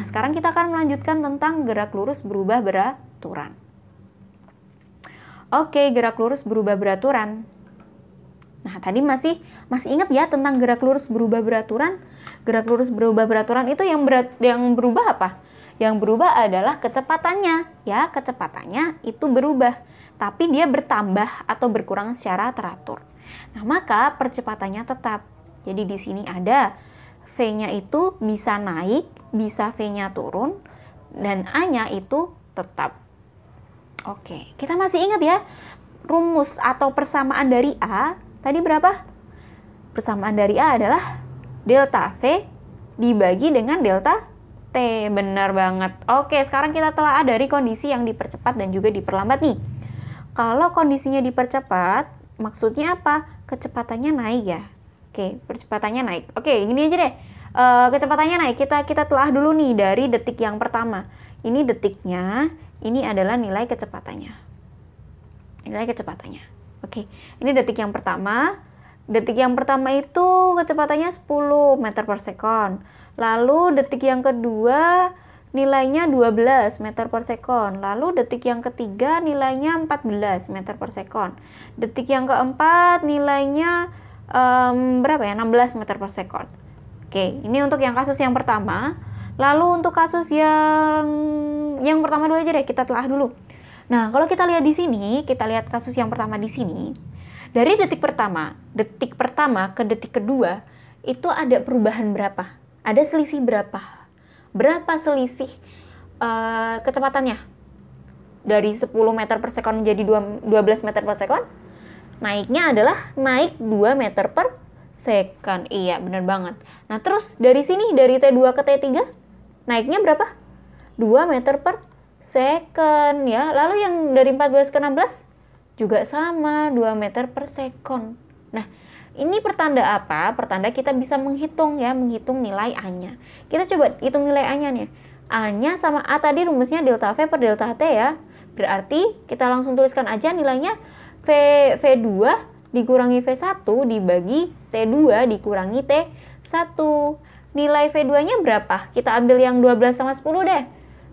sekarang kita akan melanjutkan tentang gerak lurus berubah beraturan. Oke, gerak lurus berubah beraturan. Nah, tadi masih ingat ya tentang gerak lurus berubah beraturan? Gerak lurus berubah beraturan itu yang berubah apa? Yang berubah adalah kecepatannya, ya, kecepatannya itu berubah, tapi dia bertambah atau berkurang secara teratur. Nah, maka percepatannya tetap. Jadi di sini ada V-nya itu bisa naik, bisa V-nya turun, dan A-nya itu tetap. Oke, kita masih ingat ya, rumus atau persamaan dari A tadi berapa? Persamaan dari A adalah delta V dibagi dengan delta T. Benar banget. Oke, sekarang kita telah ada dari kondisi yang dipercepat dan juga diperlambat nih. Kalau kondisinya dipercepat, maksudnya apa? Kecepatannya naik ya. Oke, percepatannya naik. Oke, gini aja deh. Kecepatannya naik. Kita telah dulu nih dari detik yang pertama. Ini detiknya, ini adalah nilai kecepatannya. Nilai kecepatannya. Oke, ini detik yang pertama. Detik yang pertama itu kecepatannya 10 meter per sekon. Lalu detik yang kedua nilainya 12 meter per sekon. Lalu detik yang ketiga nilainya 14 meter per sekon. Detik yang keempat nilainya berapa ya? 16 meter per sekon. Oke, ini untuk yang kasus yang pertama. Lalu untuk kasus yang pertama dulu aja deh, kita telah dulu. Nah, kalau kita lihat di sini, kita lihat kasus yang pertama di sini. Dari detik pertama ke detik kedua, itu ada perubahan berapa? Ada selisih berapa? Berapa selisih kecepatannya? Dari 10 meter per sekon menjadi 12 meter per sekon? Naiknya adalah naik 2 meter per sekon. Iya, benar banget. Nah, terus dari sini, dari T2 ke T3, naiknya berapa? 2 meter per sekon ya. Lalu yang dari 14 ke 16 juga sama, 2 meter per sekon. Nah, ini pertanda apa? Pertanda kita bisa menghitung ya, menghitung nilai A-nya. Kita coba hitung nilai A-nya nih. A-nya sama A tadi rumusnya delta V per delta T ya. Berarti kita langsung tuliskan aja nilainya V2 dikurangi V1 dibagi T2 dikurangi T1. Nilai V2-nya berapa? Kita ambil yang 12 sama 10 deh.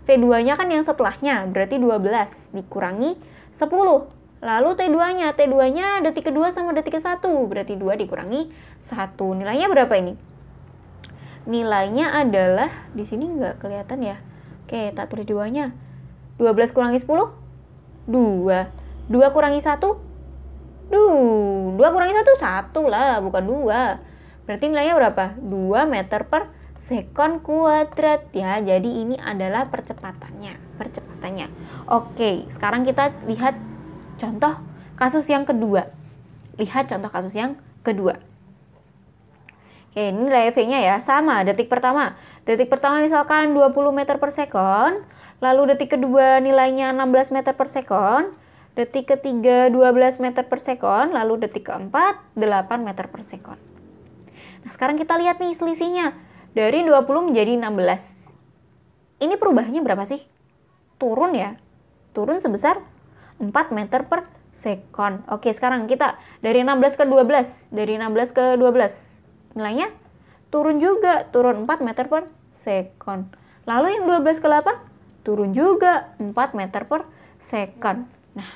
V2-nya kan yang setelahnya, berarti 12 dikurangi 10. Lalu T2-nya detik kedua sama detik ke-1, berarti 2 dikurangi 1. Nilainya berapa ini? Nilainya adalah, di sini nggak kelihatan ya. Oke, tak tulis 2-nya. 12 kurangi 10? 2. 2 kurangi 1? 2 kurangi 1? 1 lah, bukan 2. Berarti nilainya berapa? 2 meter per sekon kuadrat ya. Jadi ini adalah percepatannya. Oke, sekarang kita lihat contoh kasus yang kedua. Lihat contoh kasus yang kedua. Oke, ini nilai V-nya ya, sama detik pertama. Detik pertama misalkan 20 meter per sekon, lalu detik kedua nilainya 16 meter per sekon, detik ketiga 12 meter per sekon, lalu detik keempat 8 meter per sekon. Nah, sekarang kita lihat nih selisihnya. Dari 20 menjadi 16. Ini perubahannya berapa sih? Turun ya. Turun sebesar 4 meter per sekon. Oke, sekarang kita dari 16 ke 12. Dari 16 ke 12. Nilainya turun juga. Turun 4 meter per sekon. Lalu yang 12 ke 8. Turun juga 4 meter per sekon. Nah,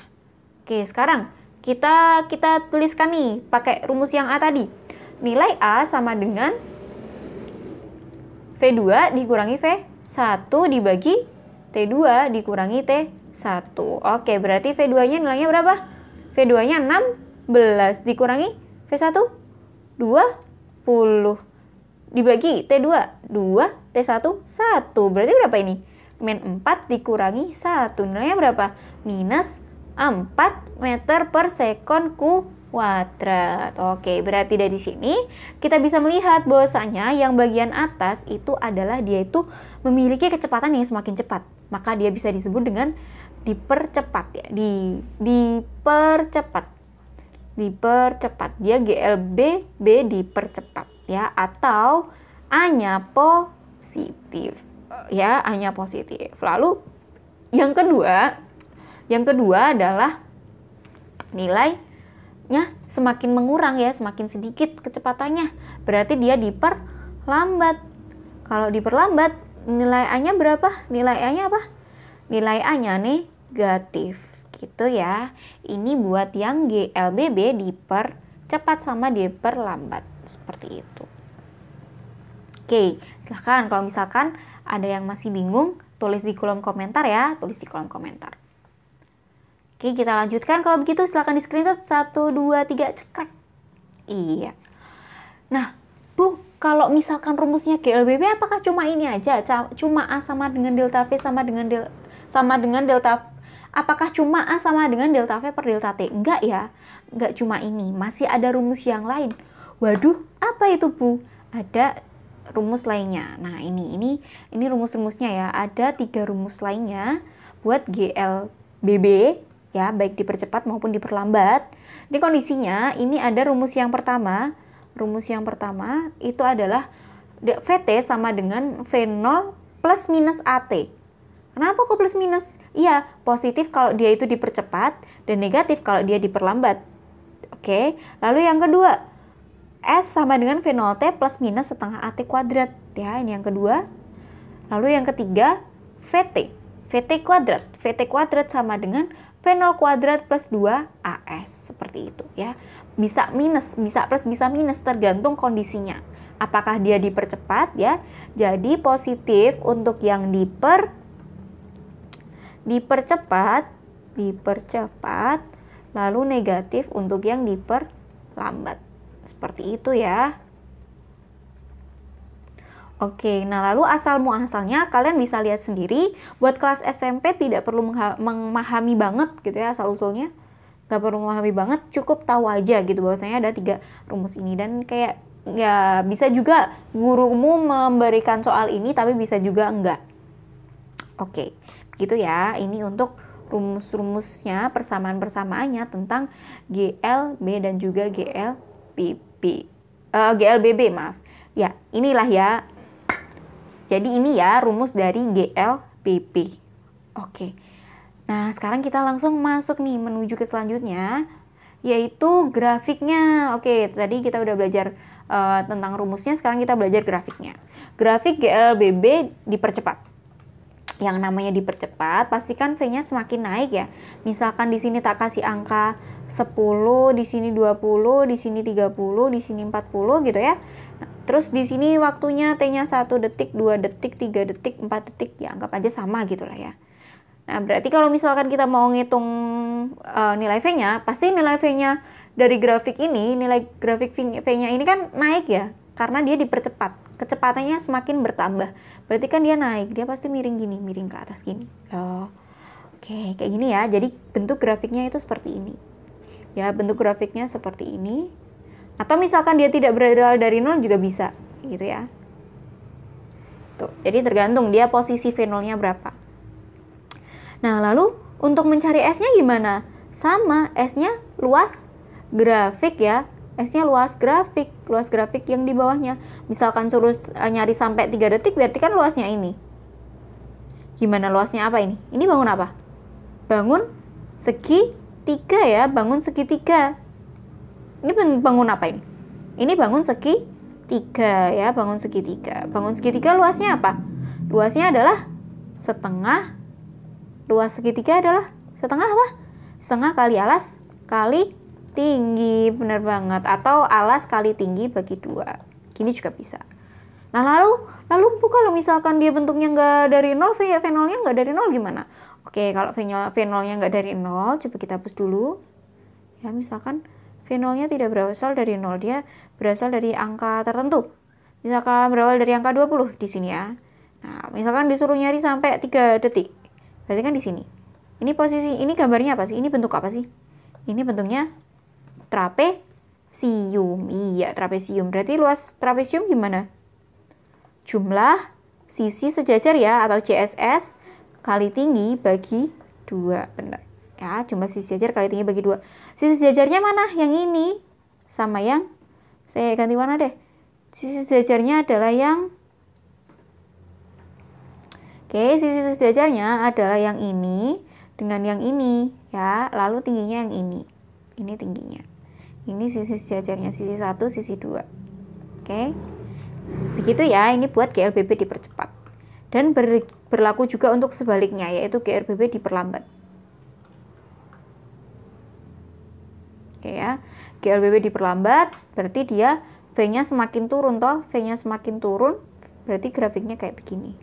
oke, sekarang kita tuliskan nih pakai rumus yang A tadi. Nilai A sama dengan V2 dikurangi V1 dibagi T2 dikurangi T1. Oke, berarti V2-nya nilainya berapa? V2-nya 16 dikurangi V1 20 dibagi T2 2 T1 1. Berarti berapa ini? Min 4 dikurangi 1. Nilainya berapa? Minus 4 meter per sekon kuadrat. Oke, berarti dari sini kita bisa melihat bahwasanya yang bagian atas itu adalah dia itu memiliki kecepatan yang semakin cepat. Maka dia bisa disebut dengan dipercepat ya. Dipercepat. Dia GLB B dipercepat ya, atau A-nya positif. Ya, A-nya positif. Lalu yang kedua adalah nilainya semakin mengurang ya, semakin sedikit kecepatannya. Berarti dia diperlambat. Kalau diperlambat nilai A-nya berapa? Nilai A-nya apa? Nilai A-nya negatif gitu ya. Ini buat yang GLBB dipercepat sama diperlambat seperti itu. Oke, silahkan kalau misalkan ada yang masih bingung, tulis di kolom komentar ya, tulis di kolom komentar. Oke, kita lanjutkan. Kalau begitu silahkan di screenshot 1, 2, 3, cekrek. Iya. Nah, Bu, kalau misalkan rumusnya GLBB apakah cuma ini aja? Cuma A sama dengan delta V sama dengan delta, apakah cuma A sama dengan delta V per delta T? Enggak ya, enggak cuma ini, masih ada rumus yang lain. Waduh, apa itu Bu? Ada rumus lainnya. Nah, ini rumus-rumusnya ya. Ada 3 rumus lainnya buat GLBB ya, baik dipercepat maupun diperlambat. Ini kondisinya, ini ada rumus yang pertama. Rumus yang pertama itu adalah VT sama dengan V0 plus minus AT. Kenapa kok plus minus? Iya, positif kalau dia itu dipercepat dan negatif kalau dia diperlambat. Oke, lalu yang kedua, S sama dengan V0T plus minus setengah AT kuadrat. Ya, ini yang kedua. Lalu yang ketiga, VT kuadrat. VT kuadrat sama dengan V0 kuadrat plus 2AS. Seperti itu ya. Bisa minus, bisa plus, bisa minus, tergantung kondisinya. Apakah dia dipercepat ya. Jadi positif untuk yang dipercepat, lalu negatif untuk yang diperlambat. Seperti itu ya. Oke, nah lalu asal muasalnya kalian bisa lihat sendiri. Buat kelas SMP tidak perlu memahami banget gitu ya asal usulnya. Gak perlu memahami banget, cukup tahu aja gitu bahwasanya ada 3 rumus ini. Dan kayak ya bisa juga gurumu memberikan soal ini tapi bisa juga enggak. Oke, begitu ya. Ini untuk rumus-rumusnya, persamaan-persamaannya tentang GLB dan juga GLBB maaf. Ya, inilah ya. Jadi ini ya rumus dari GLBB. Oke. Nah, sekarang kita langsung masuk nih menuju ke selanjutnya, yaitu grafiknya. Oke, tadi kita udah belajar tentang rumusnya, sekarang kita belajar grafiknya. Grafik GLBB dipercepat. Yang namanya dipercepat, pastikan V-nya semakin naik ya. Misalkan di sini tak kasih angka 10, di sini 20, di sini 30, di sini 40 gitu ya. Nah, terus di sini waktunya T-nya 1 detik, 2 detik, 3 detik, 4 detik, ya anggap aja sama gitu lah ya. Nah, berarti kalau misalkan kita mau ngitung nilai V-nya, pasti nilai V-nya dari grafik ini, nilai grafik V-nya ini kan naik ya, karena dia dipercepat. Kecepatannya semakin bertambah. Berarti kan dia naik, dia pasti miring gini, miring ke atas gini. Oke, kayak gini ya. Jadi bentuk grafiknya itu seperti ini. Ya, bentuk grafiknya seperti ini. Atau misalkan dia tidak berawal dari 0 juga bisa, gitu ya. Tuh, jadi tergantung dia posisi V0-nya berapa. Nah, lalu untuk mencari S-nya gimana? Sama, S-nya luas grafik ya. S-nya luas grafik yang di bawahnya. Misalkan suruh nyari sampai 3 detik, berarti kan luasnya ini. Gimana luasnya apa ini? Ini bangun apa? Bangun segitiga ya, bangun segitiga. Ini bangun apa ini? Ini bangun segitiga ya, bangun segitiga. Bangun segitiga luasnya apa? Luasnya adalah setengah. Luas segitiga adalah setengah apa? Setengah kali alas kali tinggi, benar banget. Atau alas kali tinggi bagi 2. Gini juga bisa. Nah lalu Bu, kalau misalkan dia bentuknya nggak dari 0, V0-nya nggak dari 0 gimana? Oke, kalau V0-nya nggak dari 0, coba kita hapus dulu. Ya, misalkan V0-nya tidak berasal dari 0, dia berasal dari angka tertentu. Misalkan berawal dari angka 20 di sini ya. Nah, misalkan disuruh nyari sampai 3 detik. Berarti kan di sini. Ini posisi, ini gambarnya apa sih? Ini bentuk apa sih? Ini bentuknya trapesium. Iya, trapesium. Berarti luas trapesium gimana? Jumlah sisi sejajar ya, atau CSS kali tinggi bagi 2. Benar. Ya, jumlah sisi sejajar kali tinggi bagi 2. Sisi sejajarnya mana? Yang ini sama yang, saya ganti warna deh. Sisi sejajarnya adalah yang, oke, sisi sejajarnya adalah yang ini dengan yang ini ya, lalu tingginya yang ini. Ini tingginya. Ini sisi sejajarnya, sisi 1, sisi 2. Oke. Begitu ya, ini buat GLBB dipercepat. Dan berlaku juga untuk sebaliknya, yaitu GRBB diperlambat. Oke ya, GRBB diperlambat berarti dia V-nya semakin turun toh, V-nya semakin turun berarti grafiknya kayak begini.